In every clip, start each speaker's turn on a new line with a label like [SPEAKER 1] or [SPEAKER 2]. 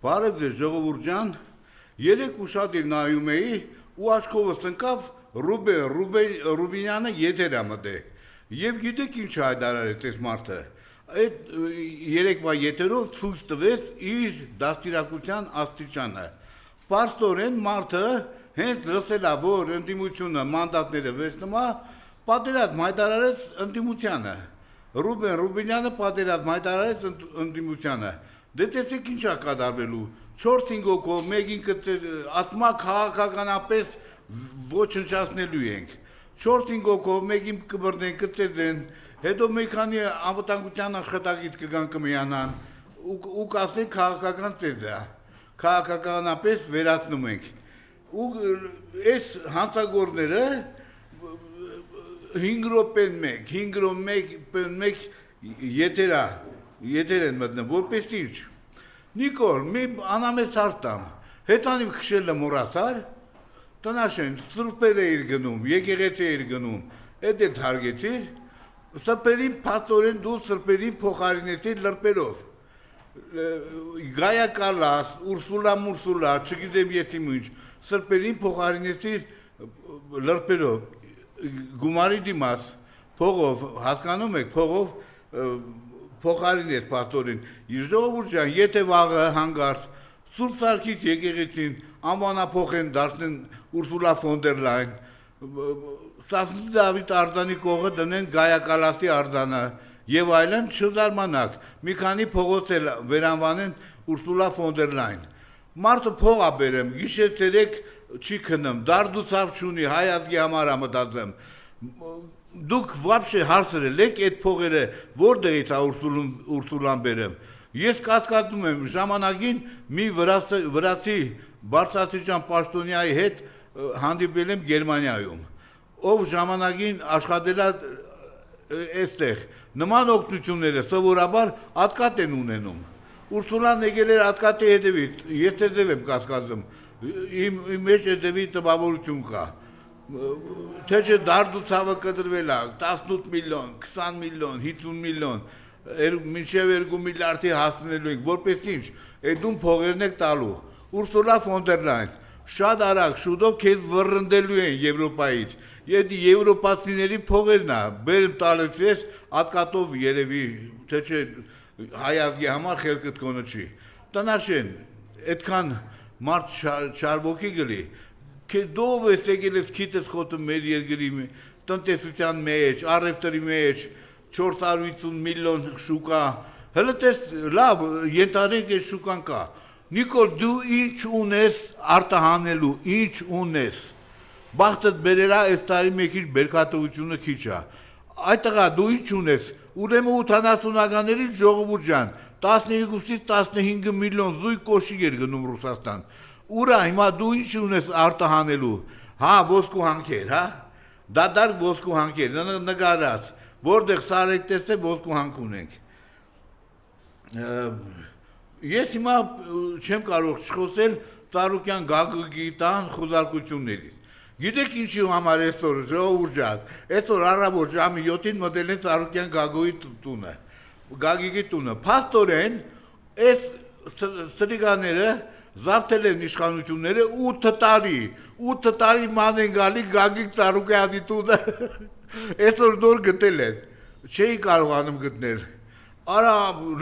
[SPEAKER 1] Բարև ձեզ ժողովուրդ ջան, երեք ուշադիր նայում էի ու աչքովս ընկավ Ռուբինյանը եթեր ա մտել։ Եվ գիտեք ինչ հայտարարեց այս մարդը։ Այդ երեկվա եթերով ցույց տվեց իր դաստիարակության աստիճանը։ Պաստորեն մարդը հենց լսել ա, որ ընդդիմությունը մանդատները վերցնում ա, պատերազմ հայտարարեց ընդդիմությանը։ Ռուբինյանը պատերազմ հայտարարեց ընդդիմությանը։ Դե տեսեք ինչ ա կատարվելու, 4-5 հոգով մեկին ասма քաղաքականապես ոչնչացնելու ենք, 4-5 հոգով մեկին կբռնեն, կծեծեն, հետո մի քանի անվտանգության աշխատակից կգան կմիանան ու կասեն քաղաքական ծեծ է, քաղաքականապես վերացնում ենք։ Ու այս հանցագործները 5 րոպեն մեկ եթեր են մտնում, որպես ինչ։ Նիկոլ, մի անամեծ արտամ, հետանիվ քշելը մորացար, տնաշեն, սրուպեր էիր գնում, եկեղեցի էիր գնում, էդ էդ հարգեցիր, սրպերին պաստորեն դու սրպերին փոխարինեցիր լրպերով։ Գայա Կալաս, Ուրսուլա, չգիտեմ ես իմ ինչ, սրպերին փոխարինեցիր լրպերով, գումարի դիմաց, փողով, հասկանում եք, փողով փոխարինեց պաստորին, ժողովուրդ ջան, եթե վաղը հանգարց Սուրբ Սարգիս եկեղեցին անվանափոխեն դարձնեն Ուրսուլա ֆոն դեր Լայն, Սասնի Դավիթ Արձանի կողը դնեն Գայա Կալասի արձանը եւ այլն չզարմանաք, մի քանի փողոց էլ վերանվանեն Ուրսուլա ֆոն դեր Լայն։ Մարդը փող ա բերեմ, գիշեր ցերեկ չի քնում, դարդուցավ չունի, հայ ազգի համար ա մտածեմ։ Դուք вообще հարցրել եք այդ փողերը որտեղից ա Ուրսուլան բերեմ։ Ես կասկածում եմ ժամանակին մի վրացի բարձրաստիճան պաշտոնյայի հետ հանդիպել եմ Գերմանիայում, ով ժամանակին աշխատել է այստեղ։ Նման օգնությունները սովորաբար ատկատ են ունենում։ Ուրսուլան եկել էր ատկատի հետևից, ես ձեզ եմ կասկածում, իմ մեջ հետևի տպավորություն կա։ Թե չէ դարդուցավը կտրվել է 18 միլիոն, 20 միլիոն, 50 միլիոն, մինչև 2 միլիարդի հասնելու ենք, որպես ինչ, այդում փողերն եք տալու։ Ուրսուլա ֆոն դեր Լայն, շատ արագ, շուտով քեզ վռնդելու են Եվրոպայից, եվրոպացիների փողերն է, բերեմ տալիս ես, ատկատով երևի, թե չէ հայ ազգի համար խելքդ կոնը չի։ Տնաշեն, այդքան մարդ չարվոքի գլի, դով ես եկել ես քիթս խոտում մեր երկրի տնտեսության մեջ, առևտրի մեջ, 450 միլիոն շուկա, հələ տես լավ, ենթադրենք այս շուկան կա։ Նիկոլ, դու ինչ ունես արտահանելու, ինչ ունես։ Բախտդ բերելա այս տարի մեկ ինչ բերքատվությունը քիչ է։ Այդ տղա դու ինչ ունես։ Ուրեմն 80-ականների ժողովուրդ ջան, 12-ից 15 միլիոն զույգ կոշիկ էր գնում Ռուսաստան։ Ուրա հիմա դու ինչ ունես արտահանելու, հա, ոսկու հանքեր, հա, դադար ոսկու հանքեր, նգարած, որտեղ սարեք տեսե ոսկու հանք ունենք։ Ես հիմա չեմ կարող չխոսել Ծառուկյան Գագիկի տան խոզարկություններից։ Գիտեք ինչի համար այսօր ժողովուրդ ջան, այսօր առավոտ ժամի 7-ին մտել են Ծառուկյան Գագիկի տունը, փաստորեն այս սրիգաները զավթել են իշխանությունները 8 տարի ման են գալի Գագիկ Ծառուկյանի տունը, այսօր նոր գտել են, չէի կարողանում գտնել, արա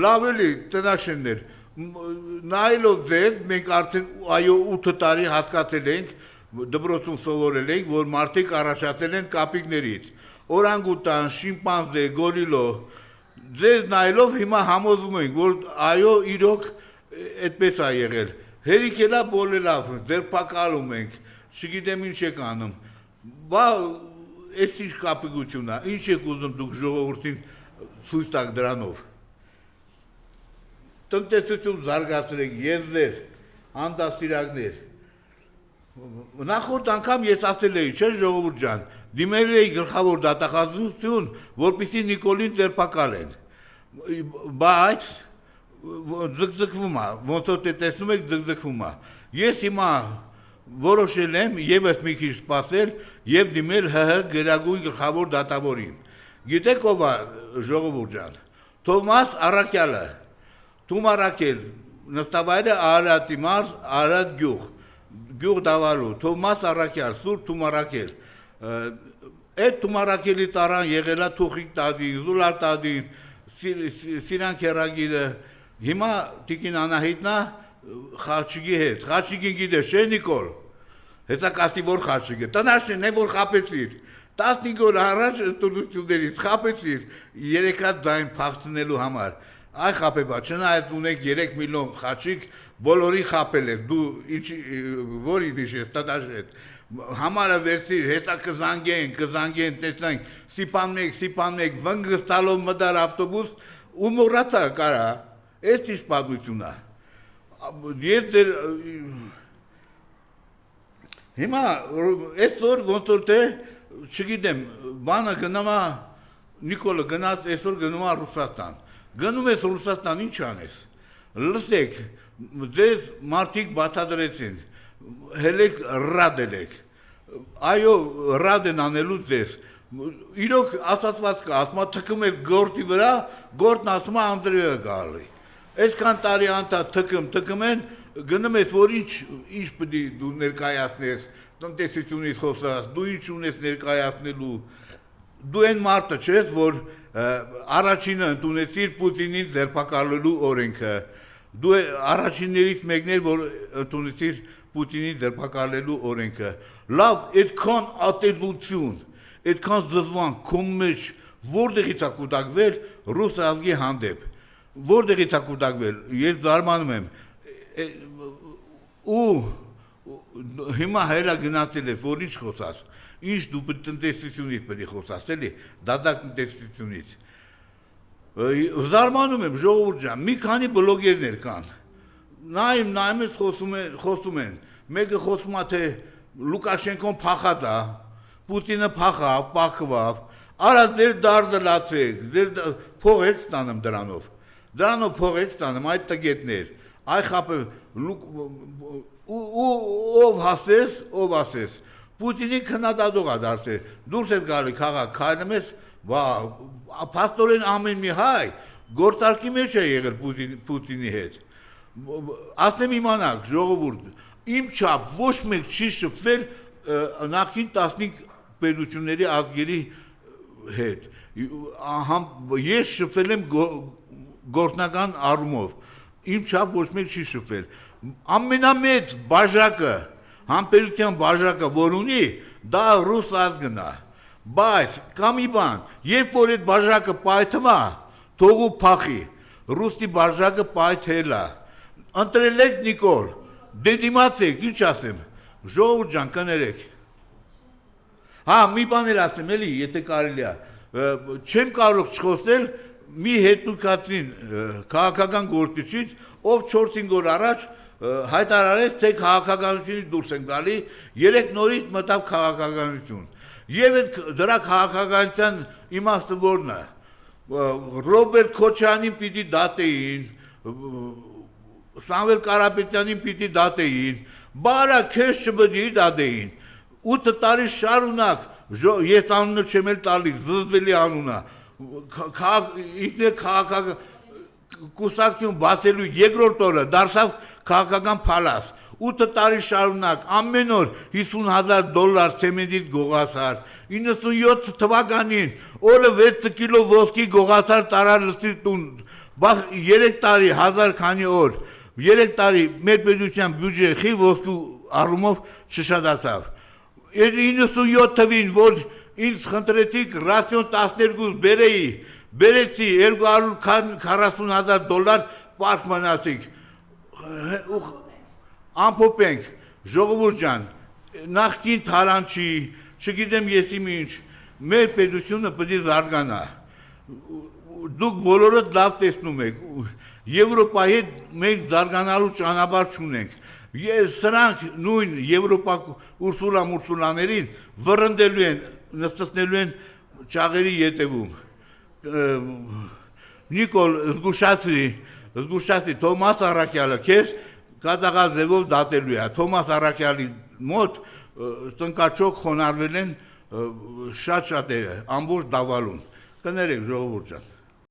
[SPEAKER 1] լավ էլի տնաշեններ, նայելով ձեզ, մենք արդեն այո 8 տարի հասկացել ենք, դպրոցում սովորել ենք, որ մարդիկ առաջացել են կապիկներից, օրանգուտան, շիմպանզե, գորիլո, ձեզ նայելով հիմա համոզում ենք, որ այո իրոք այդպես ա եղել, հերիք էլա բոլելավ, ձերպակալում ենք, չգիտեմ ինչ եք անում, բա այս ինչ կապիկություն ա, ինչ եք ուզում դուք ժողովրդին ցույց տաք դրանով։ Տնտեսություն զարգացրեք, եզեր, անդաստիրակներ։ Նախորդ անգամ ես ասել էի, չէ ժողովուրդ ջան, դիմել էի գլխավոր դատախազություն, որպեսզի Նիկոլին ձերպակալեն, բայց ձգձգվում է, ոնց որ տեսնում եք ձգձգվում է։ Ես հիմա որոշել եմ եւս մի քիչ սպասել եւ դիմել ՀՀ գերագույն գլխավոր դատավորին։ Գիտեք ով է ժողովուրդ ջան, Թովմաս Առաքյալը, Թումարակել, նստավայրը Արարատի մարզ, Արարատ գյուղ դավալու, Թովմաս Առաքյալ, Սուրբ Թումարակել, այդ Թումարակելի ծառան եղել է Թուխիկ տադին, Զուլար տադին, Սիրան Քերագիրը, հիմա Տիկին Անահիտն է Խաչիկի հետ, Խաչիկին գիտես չէ Նիկոլ, հեսա կասի որ Խաչիկ է, տնաշեն է որ խապեցիր, 15 օր առաջ տունություններից խապեցիր, 3 հատ ձայն փախցնելու համար, այ խապեբա, չնայած ունեք 3 միլիոն Խաչիկ, բոլորի խապել ես, դու որի նիշես, տնաշեն, համարը վերցիր, հեսա կզանգեն, տեսնենք, սիպան մեկ, վնգստալով մդար ավտոբուս, ու մորացա կարա, ես ինչ պատմություն է, ես ձեր, հիմա, այսօր ոնց որ թե, չգիտեմ, բանը գնում է, Նիկոլը գնաց, այսօր գնում է Ռուսաստան, գնում ես Ռուսաստան, ինչ անես, լսեք, ձեզ մարդիկ բացադրեցին, հելեք ռադ ելեք, այո ռադ են անելու ձեզ, իրոք ասացված կա, ասում է թքում ես գորտի վրա, գորտն ասում է Անդրեյը գալի, այսքան տարի անտա թքում են, գնում ես որ ինչ պդի դու ներկայացնես, տնտեսությունից խոսած, դու ինչ ունես ներկայացնելու, դու են մարդը չես, որ առաջինը ընդունեցիր Պուտինին ձերբակալելու օրենքը, դու առաջիններից մեկն էր, որ ընդունեցիր Պուտինին ձերբակալելու օրենքը, լավ, այդքան ատելություն, այդքան զզվան, քո մեջ որտեղից է կուտակվել ռուս ազգի հանդեպ, որտեղից է կուտակվել, ես զարմանում եմ, ու հիմա հելա գնացել ես, որ ինչ խոսած, ինչ դու տնտեսությունից պետք է խոսած, էլի, դատարկ տնտեսությունից, զարմանում եմ, ժողովուրդ ջան, մի քանի բլոգերներ կան, նայում ես խոսում են, մեկը խոսում է, թե Լուկաշենկոն փախած է, Պուտինը փախավ, պահկվավ, արա ձեր դարդը լացեք, ձեր փող եք ստանում դրանով փող եք ստանում, այդ տգետներ, այ խապը, ով ասես, Պուտինի քննադատող է դարձել, դուրս ես գալի քաղաք, քայլում ես, փաստորեն ամեն մի հայ, գործարքի մեջ է եղել Պուտինի հետ, ասեմ իմանաք, ժողովուրդ, իմ չափ ոչ մեկ չի շփվել նախին 15 պետությունների ազգերի հետ, ես շփվել եմ գործնական առումով, իմ չափ ոչ մեկ չի շփվել, ամենամեծ բաժակը, համբերության բաժակը, որ ունի, դա ռուս ազգն է, բայց կամ մի բան, երբ որ այդ բաժակը պայթում է, թողու փախի, ռուսի բաժակը պայթել է, ընտրել եք Նիկոլ, դե դիմացեք, ինչ ասեմ, ժողովուրդ ջան, կներեք, մի բան էլ ասեմ, էլի, եթե կարելի է, չեմ կարող չխոսել մի հետուկացին քաղաքական գործիչից, ով 4-5 օր առաջ հայտարարեց, թե քաղաքականությունից դուրս են գալի, 3 նորից մտավ քաղաքականություն, և դրա քաղաքականության իմաստը որն է, Ռոբերտ Քոչարյանին պիտի դատեին, Սամվել Կարապետյանին պիտի դատեին, բարա քեզ չպետք է դատեին, 8 տարի շարունակ, ես անունը չեմ էլ տալիս, զզվելի անունը, ինքն է կուսակցություն բացելու երկրորդ օրը դարձավ քաղաքական փալաս, 8 տարի շարունակ, ամեն օր $50,000 ցեմենտից գողացար, 97 թվականին օրը 6 կիլո ոսկի գողացար տարար լսի տուն, 3 տարի, 1000 քանի օր, 3 տարի մեր պետության բյուջեի ոսկու առումով չշատացավ, 97 թվին, որ ինձ խնդրեցիք ռասիոն 12 բերեի, բերեցի $240,000 պարկ մնացիք, ամփոփենք, ժողովուրդ ջան, նախկին թարանչի, չգիտեմ ես իմ ինչ, մեր պետությունը պետք է զարգանա, դուք բոլորդ լավ տեսնում եք, Եվրոպայի հետ մենք զարգանալու ճանապարհ չունենք, սրանք նույն Եվրոպա ուրսուլաներին վռնդելու են, նստեցնելու են ճաղերի ետևում, Նիկոլ զգուշացրի, Թոմաս Առաքյալը քեզ կատաղած ձևով դատելու է, Թոմաս Առաքյալի մոտ տնկաչոք խոնարհվել են շատ շատերը, ամբողջ դավալուն, կներեք ժողովուրդ ջան.